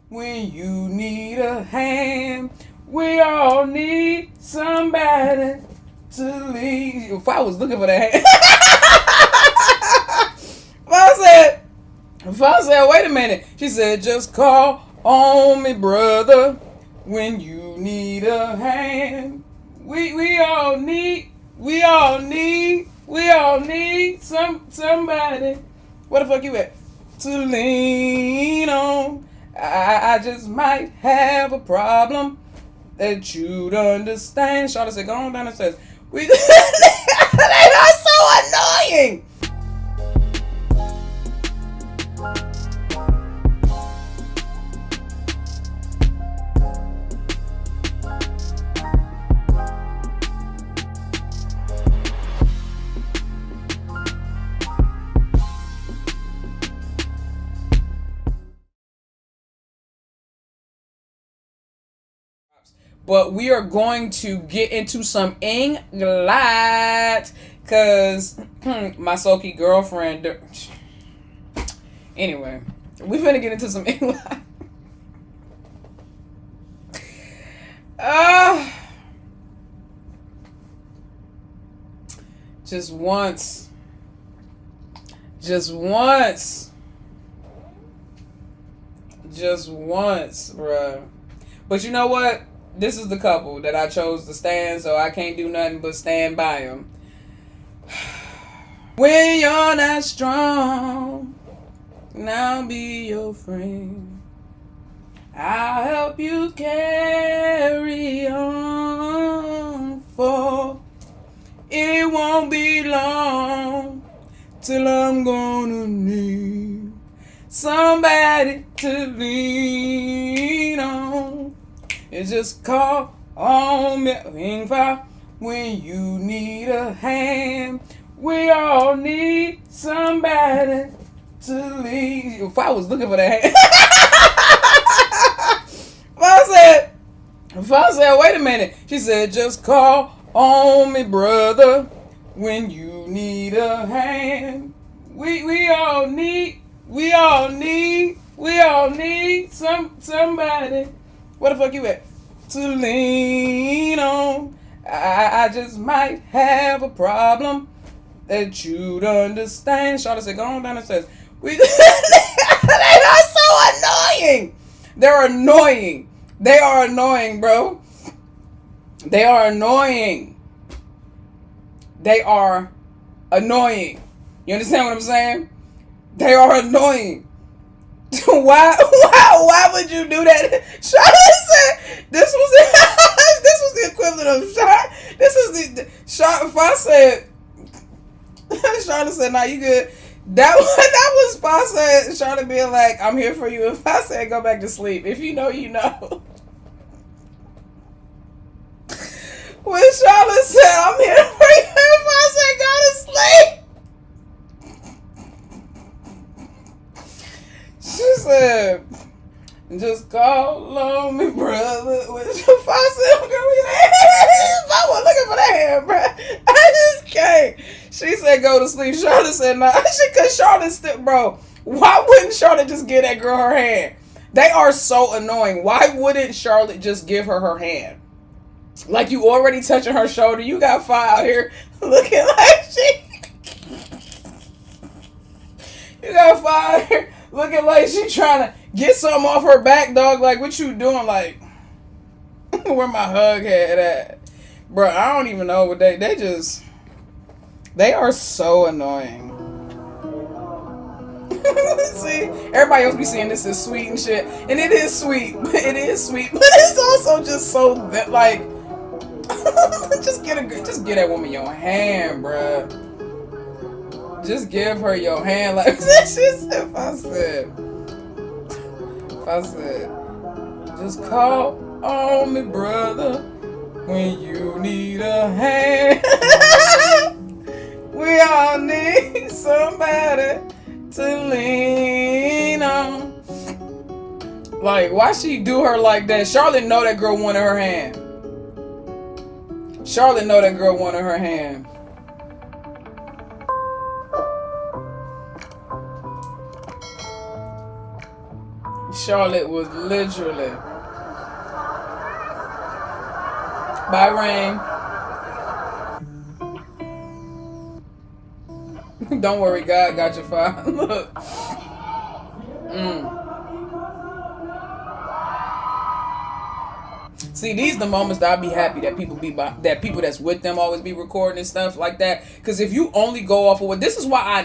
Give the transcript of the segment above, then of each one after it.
when you need a hand. We all need somebody to lead. If I was looking for that hand, if I said, wait a minute, she said, just call on me, brother, when you need a hand. We all need somebody. Where the fuck you at? To lean on. I just might have a problem that you'd understand. Charlotte said, go on down the stairs. They are so annoying. But we are going to get into some Englot because my sulky girlfriend. Anyway, we finna get into some Englot. Just once, bruh. But you know what? This is the couple that I chose to stand, so I can't do nothing but stand by them. When you're not strong, I'll be your friend. I'll help you carry on, for it won't be long till I'm gonna need somebody to lean on. It's just call on me when you need a hand. We all need somebody to lead. If I was looking for that hand, if I said, wait a minute, she said, just call on me, brother, when you need a hand. We all need somebody. Where the fuck you at? To lean on. I just might have a problem that you'd understand. Charlotte said, go on down the stairs. They are so annoying. They're annoying. They are annoying, bro. They are annoying. They are annoying. You understand what I'm saying? They are annoying. Why would you do that? Charlotte said this was the equivalent of this is the if I said Charlotte said, nah, you good. That was if I said Charlotte being like, I'm here for you. If I said go back to sleep. If you know, you know. When Charlotte said I'm here for you, if I said go to sleep. She said, just call on me, brother. If I said, if I was looking for that hand, bro, I just can't. She said, go to sleep. Charlotte said, nah. Because Charlotte still, bro, why wouldn't Charlotte just give that girl her hand? They are so annoying. Why wouldn't Charlotte just give her her hand? Like, you already touching her shoulder. You got Fi out here looking like she. You got Fi out here looking like she trying to get something off her back, dog. Like, what you doing? Like, where my hug head at? Bro, I don't even know what they are so annoying. See, everybody else be saying this is sweet and shit. And it is sweet. It is sweet. But it's also just so, like, just get that woman your hand, bruh. Just give her your hand, like she said. If I said, just call on me, brother, when you need a hand. We all need somebody to lean on. Like, why she do her like that? Charlotte know that girl wanted her hand. Charlotte know that girl wanted her hand. Charlotte was literally. Bye, Rain. Don't worry, God got your fire. Look. See, these are the moments that I'd be happy that people that's with them always be recording and stuff like that. Because if you only go off of what, this is why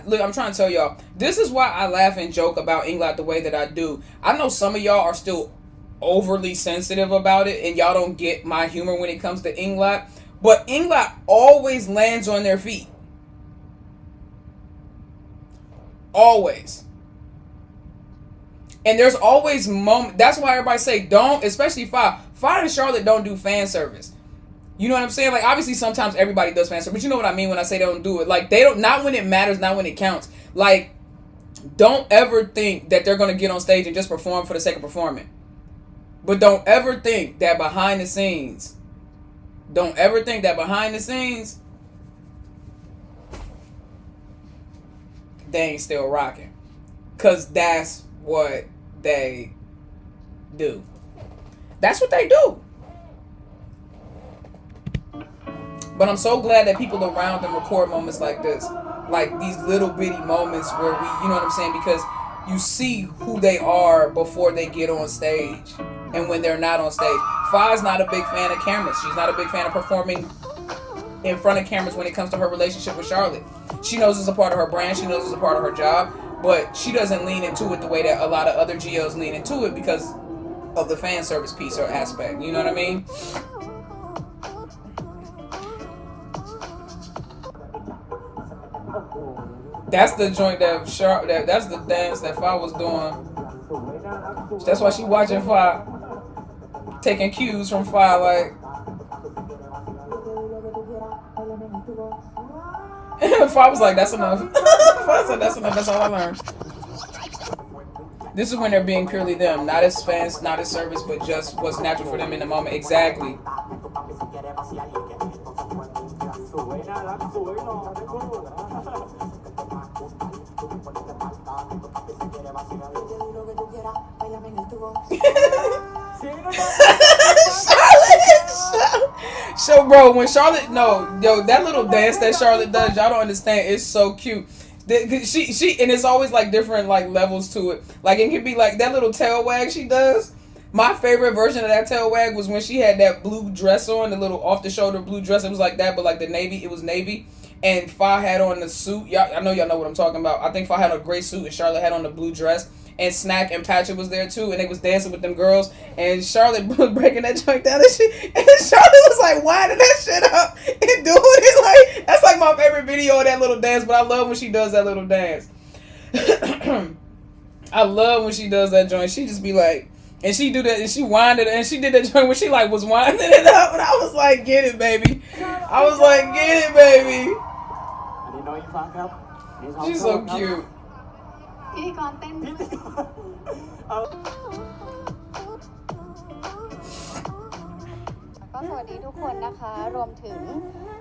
look, I'm trying to tell y'all, this is why I laugh and joke about Englot the way that I do. I know some of y'all are still overly sensitive about it and y'all don't get my humor when it comes to Englot. But Englot always lands on their feet. Always. And there's always moments. That's why everybody say don't, especially Fi and Charlotte don't do fan service. You know what I'm saying? Like, obviously sometimes everybody does fan service, but you know what I mean when I say they don't do it. Like, they don't, not when it matters, not when it counts. Like, don't ever think that they're going to get on stage and just perform for the sake of performing. But don't ever think that behind the scenes, they ain't still rocking. Because that's what they do. That's what they do. But I'm so glad that people around them record moments like this. Like these little bitty moments where we, you know what I'm saying? Because you see who they are before they get on stage and when they're not on stage. Fi's not a big fan of cameras. She's not a big fan of performing in front of cameras when it comes to her relationship with Charlotte. She knows it's a part of her brand. She knows it's a part of her job. But she doesn't lean into it the way that a lot of other GLs lean into it because of the fan service piece or aspect. You know what I mean? That's the joint that that's the dance that Fi was doing. That's why she watching Fi, taking cues from Fi, like. Fi was like, that's enough. Fi said, that's enough. That's all I learned. This is when they're being purely them, not as fans, not as service, but just what's natural for them in the moment. Exactly. So, bro, when Charlotte, that little dance that Charlotte does, y'all don't understand. It's so cute. She, and it's always like different like levels to it. Like it can be like that little tail wag she does. My favorite version of that tail wag was when she had that blue dress on, the little off the shoulder blue dress. It was like that, but like it was navy. And Fi had on the suit. I know y'all know what I'm talking about. I think Fi had on a gray suit and Charlotte had on the blue dress. And Snack and Patrick was there too, and they was dancing with them girls. And Charlotte was breaking that joint down, and Charlotte was like winding that shit up and doing it like that's like my favorite video of that little dance. But I love when she does that little dance. I love when she does that joint. She just be like, and she do that, and she winded, and she did that joint when she like was winding it up, and I was like, get it, baby. I was like, get it, baby. She's so cute. พิธีกรเต้นด้วยก็สวัสดีทุกคนนะคะรวมถึง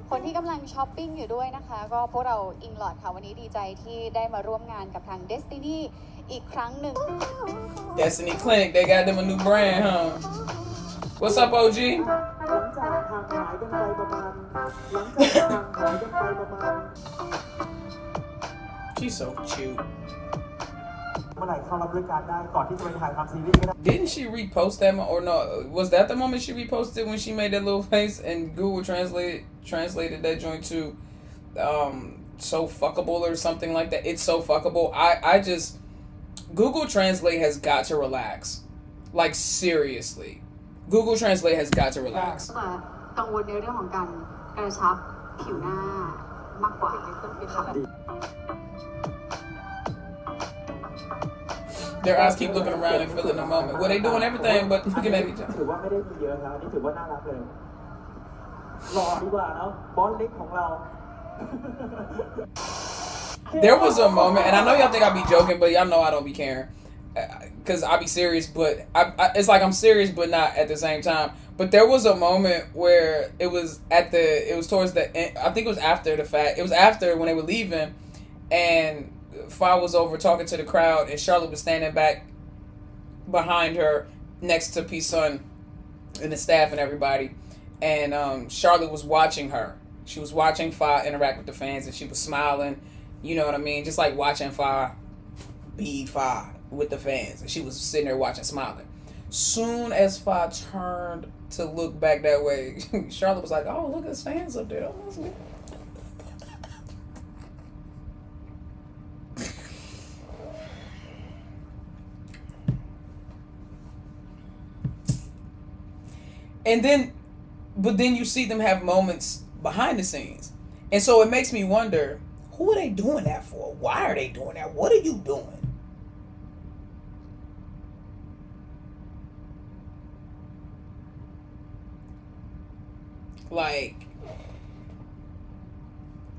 คนที่กำลังช้อปปิ้งอยู่ด้วยนะคะก็พวกเรา Englot ค่ะวันนี้ดีใจที่ได้มาร่วมงานกับทาง Destiny อีกครั้งหนึ่ง Destiny Clinic, they got them a new brand, huh? What's up, OG? She's so cute. Didn't she repost that or no? Was that the moment she reposted when she made that little face and Google translated that joint to so fuckable or something like that? It's so fuckable. I just Google Translate has got to relax. Like seriously. Google Translate has got to relax. กังวลในเรื่องของการกระชับผิวหน้ามากกว่าค่ะ Their eyes keep looking around and feeling the moment. Well, they doing everything but looking at each other. There was a moment, and I know y'all think I be joking, but y'all know I don't be caring. Because I be serious, but it's like I'm serious, but not at the same time. But there was a moment where it was towards the end. I think it was after the fact. It was after when they were leaving, and Fa was over talking to the crowd, and Charlotte was standing back behind her next to P Sun and the staff and everybody. And Charlotte was watching her. She was watching Fa interact with the fans, and she was smiling. You know what I mean? Just like watching Fa be Fa with the fans. And she was sitting there watching, smiling. Soon as Fa turned to look back that way, Charlotte was like, oh, look, there's fans up there. Oh, that's good. But then you see them have moments behind the scenes. And so it makes me wonder, who are they doing that for? Why are they doing that? What are you doing? Like,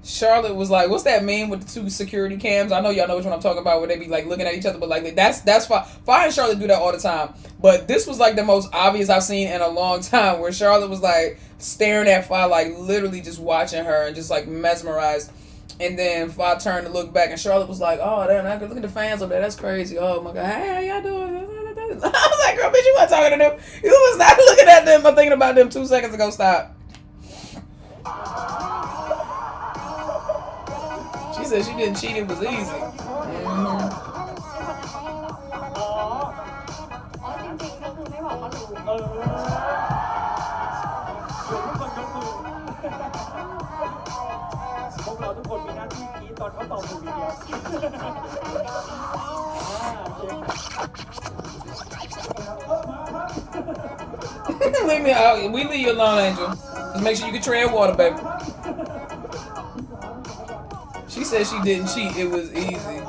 Charlotte was like, what's that meme with the two security cams? I know y'all know which one I'm talking about, where they be like looking at each other, but like that's fine. Fa and Charlotte do that all the time. But this was like the most obvious I've seen in a long time, where Charlotte was like staring at Fa, like literally just watching her and just like mesmerized. And then Fa turned to look back, and Charlotte was like, oh, damn, look at the fans up there. That's crazy. Oh my God. Hey, how y'all doing? I was like, girl, bitch, you weren't talking to them. You was not looking at them or thinking about them 2 seconds ago. Stop. She said she didn't cheat, it was easy. Leave me out. We leave you alone, Angel. Just make sure you can tread water, baby. She said she didn't cheat. It was easy.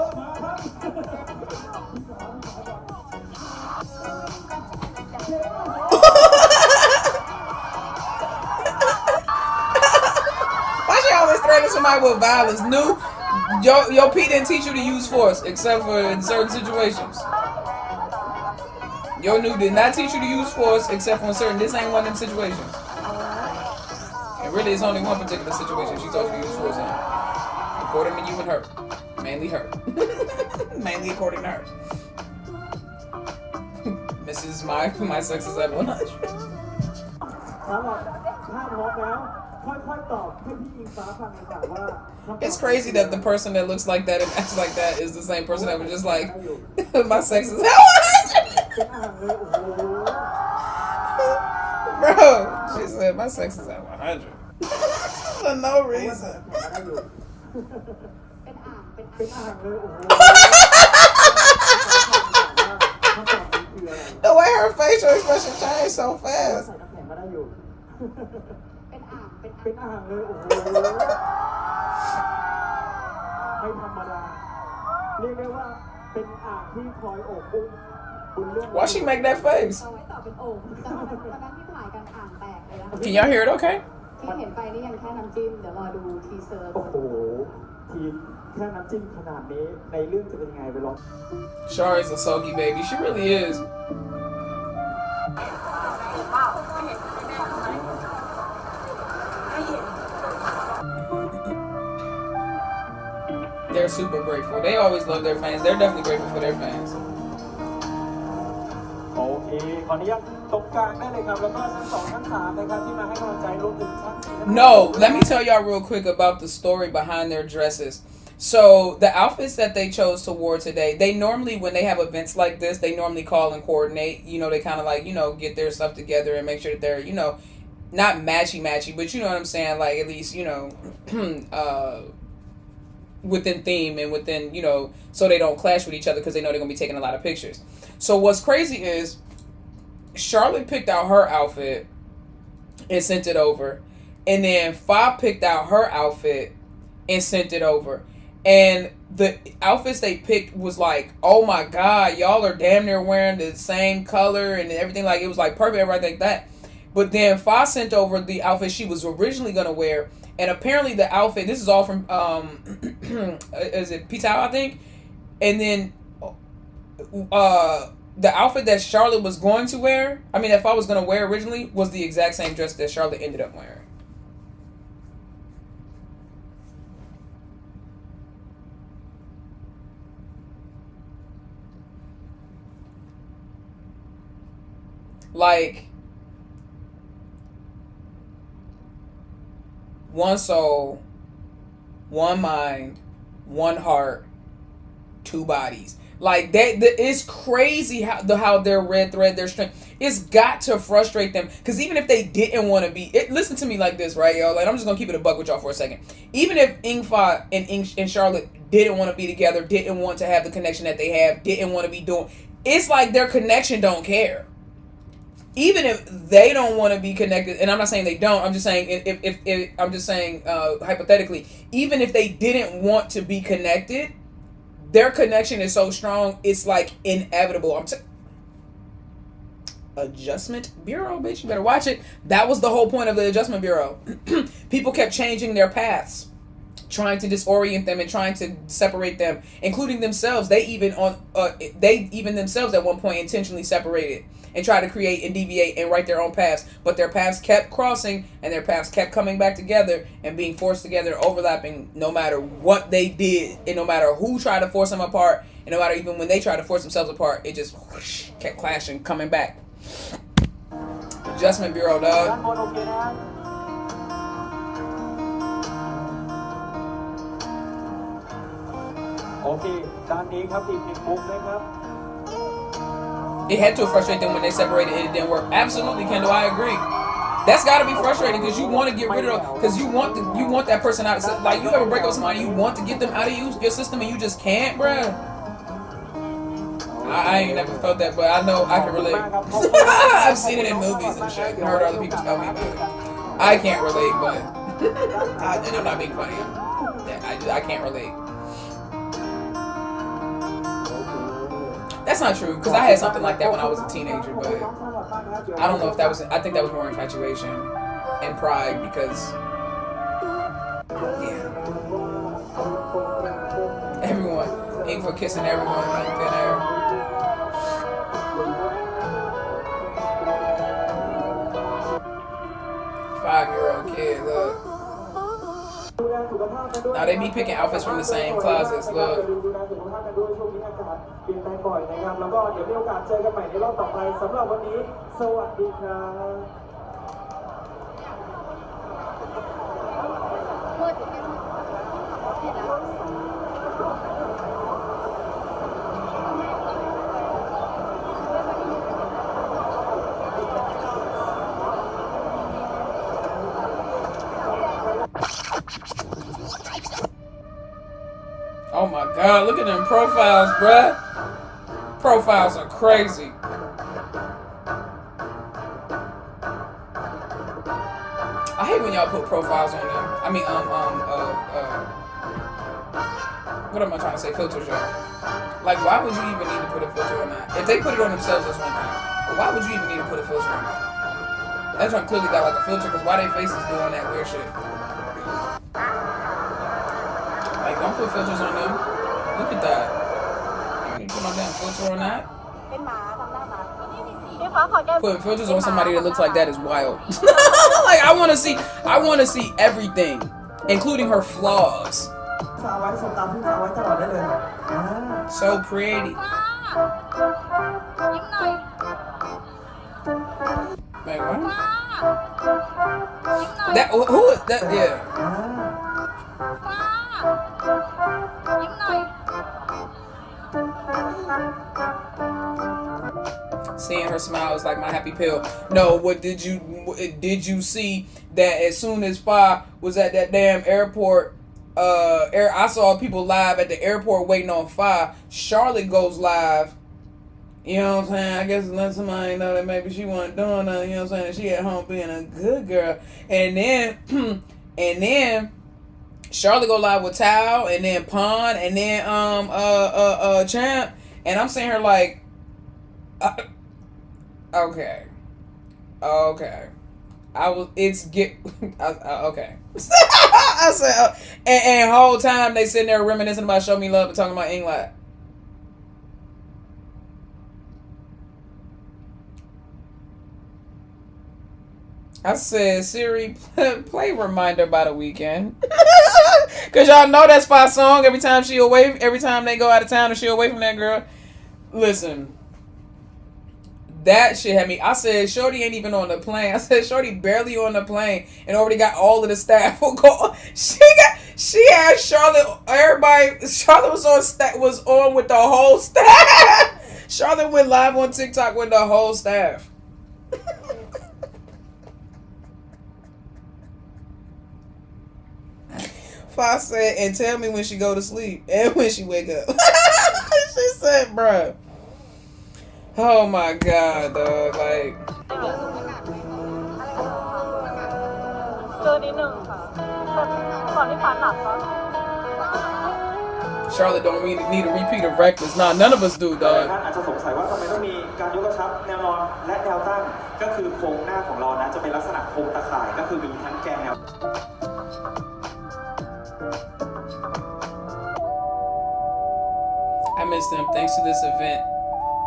Why she always threaten somebody with violence? Your P didn't teach you to use force, except for in certain situations. Your new did not teach you to use force, except for in certain. This ain't one of them situations. And really, it's only one particular situation she taught you to use force in. According to you and her. Mainly her. Mainly according to her. Mrs. My sex is at 100. It's crazy that the person that looks like that and acts like that is the same person that was just like, my sex is at 100. Bro, she said my sex is at 100. For no reason. The way her facial expression changed so fast. Why she make that face? Can y'all hear it okay? Shar is a sulky baby. She really is. They're super grateful. They always love their fans. They're definitely grateful for their fans. No, let me tell y'all real quick about the story behind their dresses. So the outfits that they chose to wear today, they normally, when they have events like this, they normally call and coordinate. You know, they kind of like, get their stuff together and make sure that they're, not matchy, but you know what I'm saying? Like, at least, within theme and within, so they don't clash with each other because they know they're going to be taking a lot of pictures. So what's crazy is Charlotte picked out her outfit and sent it over. And then Fa picked out her outfit and sent it over. And the outfits they picked was like, oh my God, y'all are damn near wearing the same color and everything. Like, it was like perfect, everything like that. But then Fa sent over the outfit she was originally going to wear. And apparently the outfit, this is all from, is it P-Towel, I think? And then the outfit that Charlotte was going to wear, that Fa was going to wear originally, was the exact same dress that Charlotte ended up wearing. Like, one soul, one mind, one heart, two bodies. Like that, it's crazy how their red thread, their strength. It's got to frustrate them, because even if they didn't want to be, listen to me like this, right, y'all? Like, I'm just gonna keep it a buck with y'all for a second. Even if Ingfa and Charlotte didn't want to be together, didn't want to have the connection that they have, didn't want to be doing, it's like their connection don't care. Even if they don't want to be connected, and I'm not saying they don't, I'm just saying if I'm just saying hypothetically, even if they didn't want to be connected, their connection is so strong, it's like inevitable. Adjustment Bureau, bitch, you better watch it. That was the whole point of the Adjustment Bureau. People kept changing their paths, trying to disorient them and trying to separate them, including themselves. They even themselves at one point intentionally separated and tried to create and deviate and write their own paths, but their paths kept crossing and their paths kept coming back together and being forced together, overlapping, no matter what they did and no matter who tried to force them apart, and no matter even when they tried to force themselves apart, it just whoosh, kept clashing, coming back. Adjustment Bureau, dog. โอเคด้านนี้ครับอีกหนึ่งมุมนะครับ It had to frustrate them when they separated and it didn't work. Absolutely, Kendall, I agree. That's got to be frustrating, because you want to get rid of, because you want that person out. Like, you ever break up with somebody, you want to get them out of your system and you just can't, bruh. I ain't never felt that, but I know I can relate. I've seen it in movies and shit and heard other people tell me about it. I can't relate, but and I'm not being funny. I can't relate. That's not true, because I had something like that when I was a teenager, but I don't know if that was, I think that was more infatuation and pride, because, yeah. Everyone, ain't for kissing everyone like thin air. Five-year-old kid, look. Now they be picking outfits from the same closets, look. Oh my God, look at them profiles, bruh. Profiles are crazy. I hate when y'all put profiles on them. I mean, what am I trying to say? Filters, y'all. Like, why would you even need to put a filter on that? If they put it on themselves, that's one thing. But why would you even need to put a filter on that? That one clearly got like a filter, because why they faces doing that weird shit? Like, don't put filters on them. Look at that. You need to put no damn filter on that. Putting filters on somebody that looks like that is wild. Like, I want to see everything, including her flaws. So pretty. Wait, what? That, who is that? Yeah. Seeing her smile is like my happy pill. No, what did you see that as soon as Fa was at that damn airport, I saw people live at the airport waiting on Fa. Charlotte goes live. You know what I'm saying? I guess let somebody know that maybe she wasn't doing nothing, you know what I'm saying? That she at home being a good girl. And then Charlotte go live with Tao, and then Pon, and then Champ. And I'm saying her like, okay. Okay. Okay. I said, and whole time they sitting there reminiscing about Show Me Love and talking about Englot. I said, Siri, play Reminder by the Weekend. Because y'all know that's my song every time they go out of town and she away from that girl. Listen, That shit had me. I said, Shorty ain't even on the plane. I said, Shorty barely on the plane and already got all of the staff. She had Charlotte. Everybody. Charlotte was on with the whole staff. Charlotte went live on TikTok with the whole staff. Fox said, and tell me when she go to sleep and when she wake up. She said, bruh. Oh my God, dog. Like. Charlotte don't need a repeat of Reckless. Nah, none of us do, dog. ท่านอาจจะสงสัยว่าทำไมต้องมีการยกกระชับแนวนอนและแนวตั้งก็คือโครงหน้าของเรานะจะเป็นลักษณะโครงตะข่ายก็คือมีทั้งแกนแนว I miss them. Thanks to this event,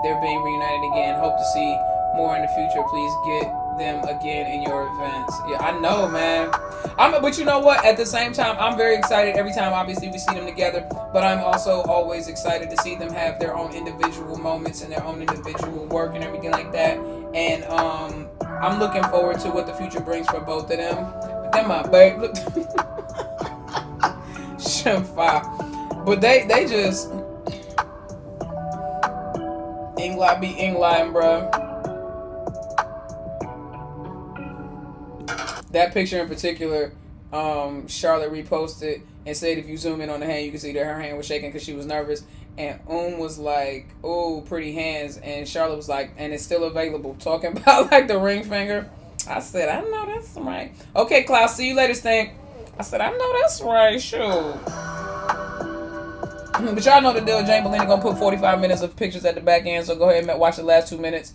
they're being reunited again. Hope to see more in the future. Please get them again in your events. Yeah, I know, man. But you know what? At the same time, I'm very excited every time, obviously, we see them together. But I'm also always excited to see them have their own individual moments and their own individual work and everything like that. And I'm looking forward to what the future brings for both of them. But then my babe, look, but they just. Englot be Englot, bro. That picture in particular, Charlotte reposted and said if you zoom in on the hand, you can see that her hand was shaking because she was nervous. And was like, "Oh, pretty hands." And Charlotte was like, "And it's still available." Talking about like the ring finger. I said, "I know that's right." Okay, Klaus, see you later, Stink. I said, "I know that's right, shoot." But y'all know the deal. Jane Bellina gonna put 45 minutes of pictures at the back end, so go ahead and watch the last 2 minutes.